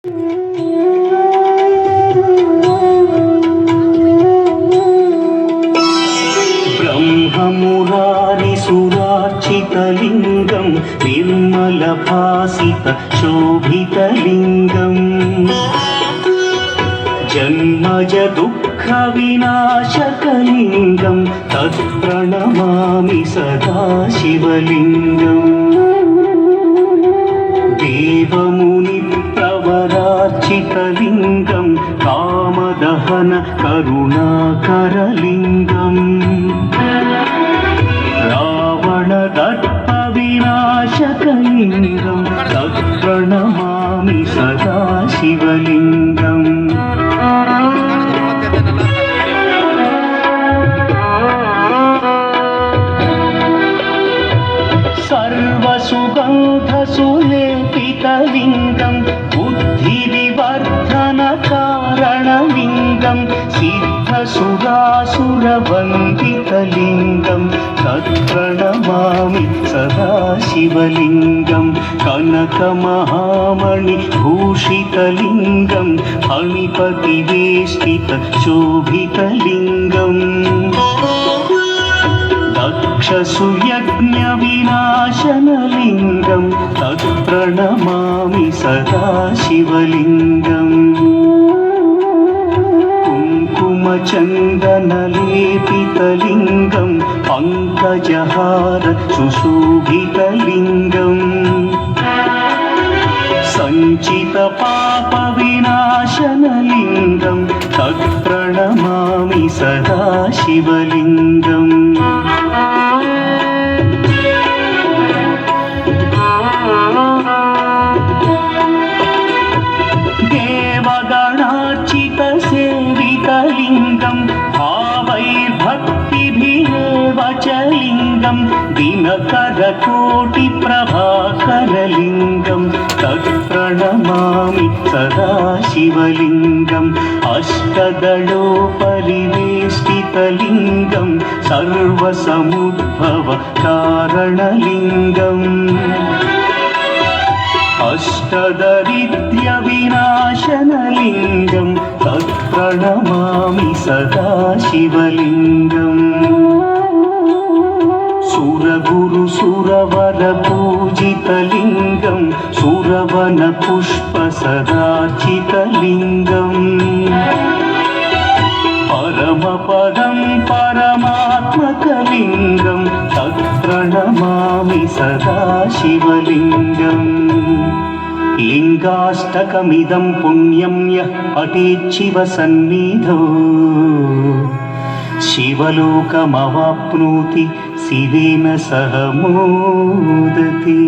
ब्रह्ममुरारिसुरार्चितलिङ्गं निर्मलभासितशोभितलिङ्गम् जन्मज दुःखविनाशकलिङ्गं तत्प्रणमामि सदा शिवलिङ्गम् देवमुनिप्रवरार्चितलिङ्गं कामदहन करुणाकरलिङ्गम् रावणदर्पविनाशकलिङ्गं तत्प्रणमामि सदा शिवलिङ्गम् सर्वसुगन्धसुलेपितलिङ्गं बुद्धिविवर्धनकारणलिङ्गं सिद्धसुरासुरवन्दितलिङ्गं तत्प्रणमामि सदा शिवलिङ्गं कनकमहामणिभूषितलिङ्गं फणिपतिवेष्टितशोभितलिङ्गम् दक्षसुयज्ञविनाशनलिङ्गं तत्प्रणमामि सदा शिवलिङ्गम् कुङ्कुमचन्दनलेपितलिङ्गं पङ्कजहार सुशोभितलिङ्गम् सञ्चितपापविनाशनलिङ्गं तत्प्रणमामि सदा शिवलिङ्गम् देवगणार्चितसेवितलिङ्गं भावैर्भक्तिभिरेव च लिङ्गं दिनकरकोटिप्रभाकरलिङ्गं तत्प्रणमामि सदा शिवलिङ्गम् अष्टदलोपरिवेष्टितलिङ्गं सर्वसमुद्भवकारणलिङ्गम् अष्टदरिद्र्यविनाशनलिङ्गं तत्प्रणमामि सदा शिवलिङ्गम् सुरगुरुसुरवरपूजितलिङ्गं सुरवनपुष्पसदार्चितलिङ्गम् परमपदं परमात्मकलिङ्गं तत्प्रणमामि सदा शिवलिङ्गम् लिङ्गाष्टकमिदं पुण्यं यः पठेच्छिवसन्निधौ शिवलोकमवाप्नोति शिवेन सह मोदते।